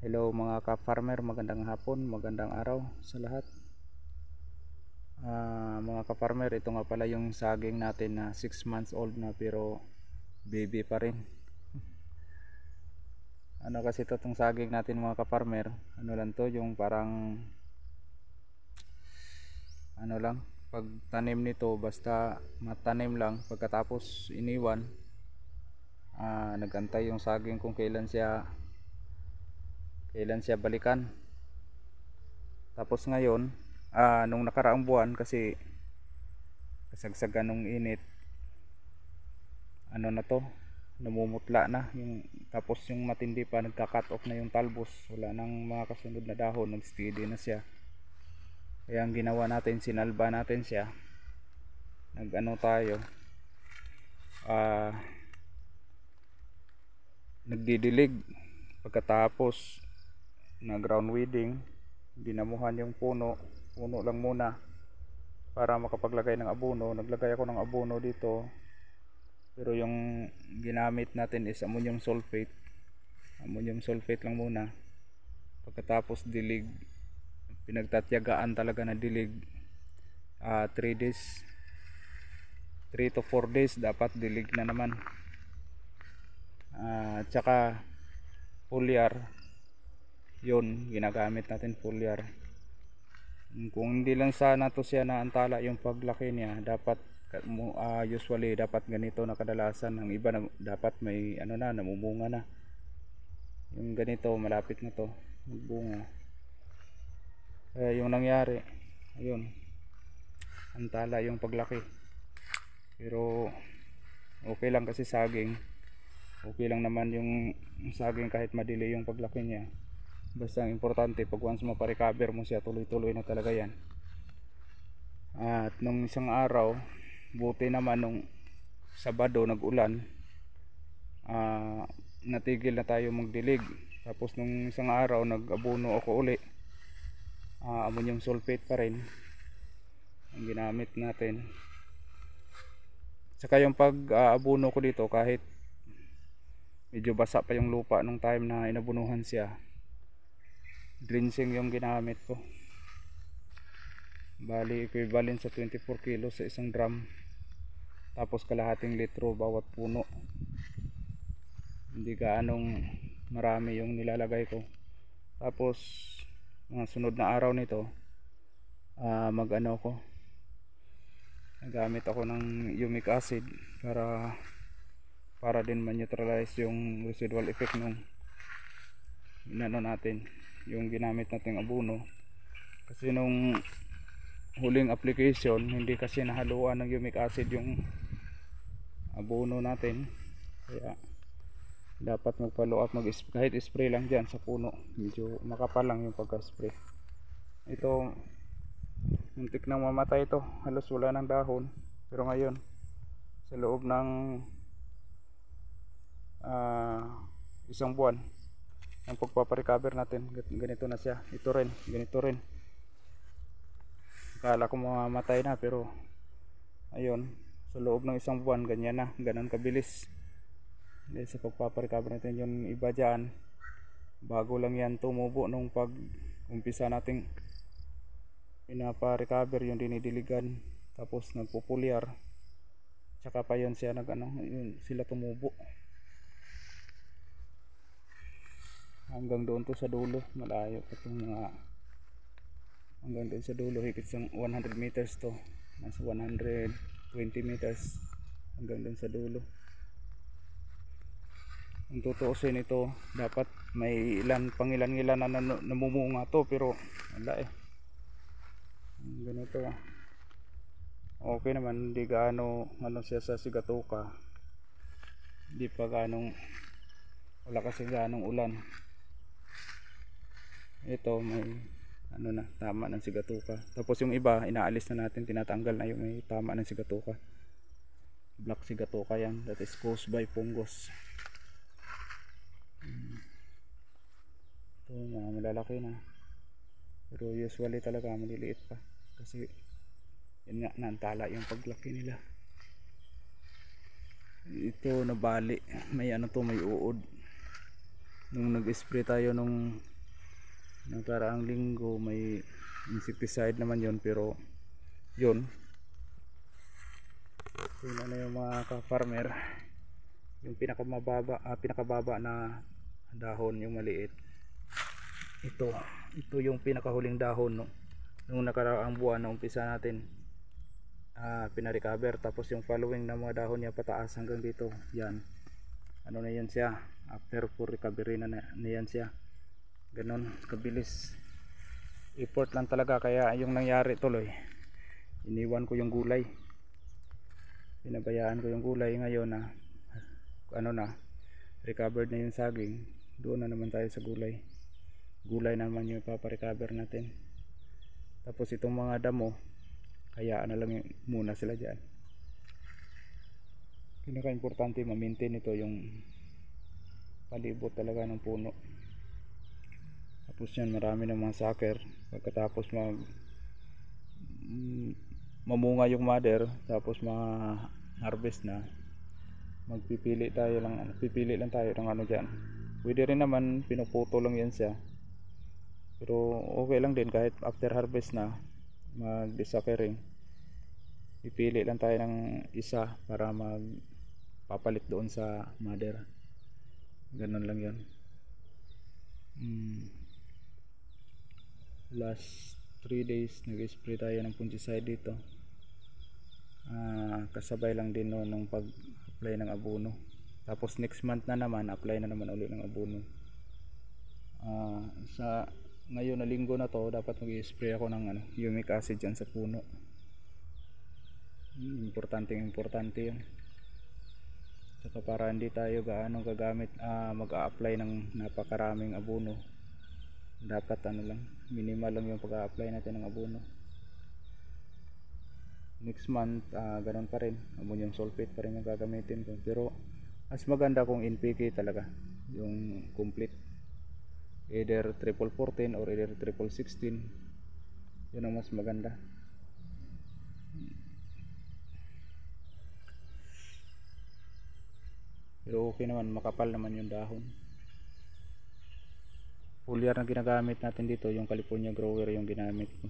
Hello mga ka-farmer, magandang hapon, magandang araw sa lahat. Mga ka-farmer, ito nga pala yung saging natin na 6 months old na pero baby pa rin. Ano kasi ito itong saging natin mga ka-farmer, ano lang to, yung parang ano lang, pag tanim nito basta matanim lang, pagkatapos iniwan, nagantay yung saging kung kailan siya balikan. Tapos ngayon, nung nakaraang buwan kasi kasagsagan ng init, ano na to, namumutla na yung, tapos yung matindi pa, nagka-cut off na yung talbos, wala nang mga kasunod na dahon, nag-steady na siya. Kaya ang ginawa natin, sinalba natin siya, nag-ano tayo, nagdidilig, pagkatapos na ground weeding, dinamuhan yung puno lang muna para makapaglagay ng abono. Naglagay ako ng abono dito, pero yung ginamit natin is ammonium sulfate lang muna. Pagkatapos dilig, pinagtatyagaan talaga na dilig. 3 days, 3 to 4 days dapat dilig na naman. Tsaka foliar, yun ginagamit natin, foliar. Kung hindi lang sana to siya naantala yung paglaki niya, dapat usually dapat ganito na kadalasan. Ang iba dapat may ano na, namumunga na. Yung ganito malapit na to magbunga. Yung nangyari, ayun, antala yung paglaki. Pero okay lang kasi saging, okay lang naman yung saging kahit madili yung paglaki niya. Basta ang importante, pag once maparecover mo siya, tuloy-tuloy na talaga yan. At nung isang araw, buti naman nung Sabado nag-ulan, natigil na tayo magdilig. Tapos nung isang araw nag-abono ako uli, ammonium sulfate pa rin ang ginamit natin. Saka yung pag-abono ko dito, kahit medyo basa pa yung lupa nung time na inabunuhan siya, drenching yung ginamit ko. Bali equivalent sa 24 kilos sa isang drum. Tapos kalahating litro bawat puno. Hindi gaanong marami yung nilalagay ko. Tapos mga sunod na araw nito, mag-ano ko, nagamit ako ng humic acid para din ma-neutralize yung residual effect nung inano natin, yung ginamit nating abono. Kasi nung huling application, hindi kasi nahaluan ng humic acid yung abono natin, kaya dapat mag-follow up, kahit spray lang dyan sa puno, medyo makapal lang yung pagka-spray. Ito, muntik nang mamatay ito, halos wala ng dahon. Pero ngayon, sa loob ng isang buwan ang pagpaparecover natin, ganito na siya. Ito rin, ganito rin. Akala ko mamamatay na, pero ayun, sa loob ng isang buwan ganyan na, ganun kabilis. Dahil sa pagpaparecover natin. Yung iba dyan, bago lang yan tumubo, nung pag umpisa nating pinaparecover, yung dinidiligan, tapos nagpupulyar, tsaka pa yun siya yun, sila tumubo. Hanggang doon to sa dulo, malayo pa itong mga, hanggang doon sa dulo, higit sa 100 meters to, nasa 120 meters hanggang doon sa dulo. Kung tutuusin ito, dapat may pangilan-ilan na namumunga to, pero wala ganito. Okay naman, hindi gaano siya sa sigatoka, hindi pa ganong, wala kasi ganong ulan. Ito may tama ng sigatoka. Tapos yung iba inaalis na natin, tinatanggal na yung may tama ng sigatoka. Black sigatoka yan, that is caused by fungus. Ito mga malalaki na, pero usually talaga maliliit pa, kasi yun nga, naantala yung paglaki nila. Ito nabali, may may uod nung nag-spray tayo nung Nakaraang linggo may insecticide naman yon, pero yun, yun ano yung mga ka-farmer, yung pinakababa na dahon, yung maliit, ito yung pinakahuling dahon, no? Nung nakaraang buwan na umpisa natin pinarecover, tapos yung following na mga dahon niya pataas hanggang dito, yan, ano na yan siya, after full recovery na yan siya. Ganon kabilis, effort lang talaga. Kaya yung nangyari tuloy, iniwan ko yung gulay, pinabayaan ko yung gulay. Ngayon na ano na, recovered na yung saging, doon na naman tayo sa gulay naman yung paparecover natin. Tapos itong mga damo, hayaan na lang muna sila dyan. Pinaka-importante ma-maintain ito yung palibot talaga ng puno. Tapos yan, marami ng mga sucker. Pagkatapos mamunga yung mother, tapos harvest na, pipili lang tayo ng ano dyan. Pwede rin naman pinuputo lang yan siya, pero okay lang din kahit after harvest na mag-desuckering, pipili lang tayo ng isa para magpapalit doon sa mother. Ganun lang yan. Last 3 days nag-spray tayo ng fungicide dito, kasabay lang din noon ng pag-apply ng abono. Tapos next month na naman, apply na naman ulit ng abono. Sa ngayon na linggo na to, dapat mag-spray ako ng humic acid dyan sa puno. Importante yun. Saka para hindi tayo gaano mag-a-apply ng napakaraming abono, dapat minimal lang yung pag-a-apply natin ng abono. Next month ganun pa rin, ammonium sulfate pa rin yung gagamitin ko, pero mas maganda kung NPK talaga, yung complete, either 14-14 or either 16-16, yun ang mas maganda. Pero okay naman, makapal naman yung dahon. Foliar na ginagamit natin dito, yung California grower yung ginamit ko.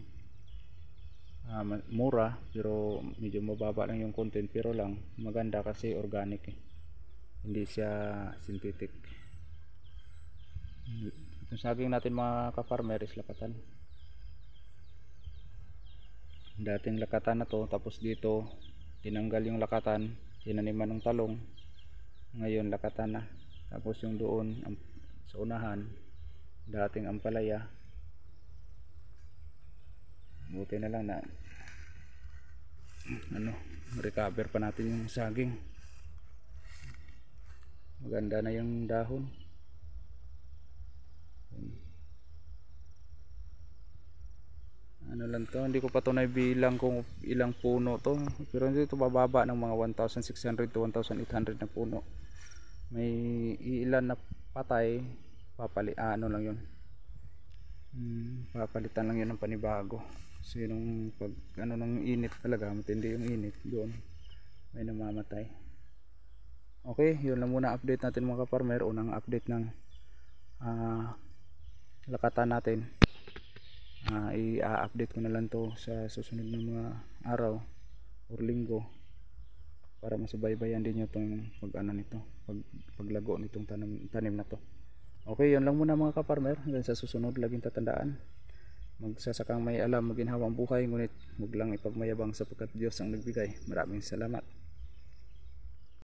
Mura, pero medyo mababa lang yung content, pero lang maganda kasi organic hindi siya synthetic. Itong saging natin mga ka-farmer is lakatan, dating lakatan na to, tapos dito tinanggal yung lakatan, tinaniman ng talong, ngayon lakatan na. Tapos yung doon sa unahan, dating ampalaya, buti na lang na recover pa natin yung saging, maganda na yung dahon. Ano lang to, hindi ko pa to naibilang kung ilang puno to, pero dito bababa ng mga 1,600 to 1,800 na puno. May ilan na patay, lang yun, papalitan lang yun ng panibago. Kasi nung ng init talaga, matindi yung init, doon may namamatay. Okay, yun lang muna update natin mga ka-farmer. Unang update ng lakatan natin. I-update ko na lang to sa susunod na mga araw or linggo, para masubaybayan din nyo itong paglago nitong tanim na to. Okay, yun lang muna mga ka-farmer. Hanggang sa susunod, laging tatandaan, magsasakang may alam, maginhawang buhay, ngunit huwag lang ipagmayabang sapagkat Diyos ang nagbigay. Maraming salamat.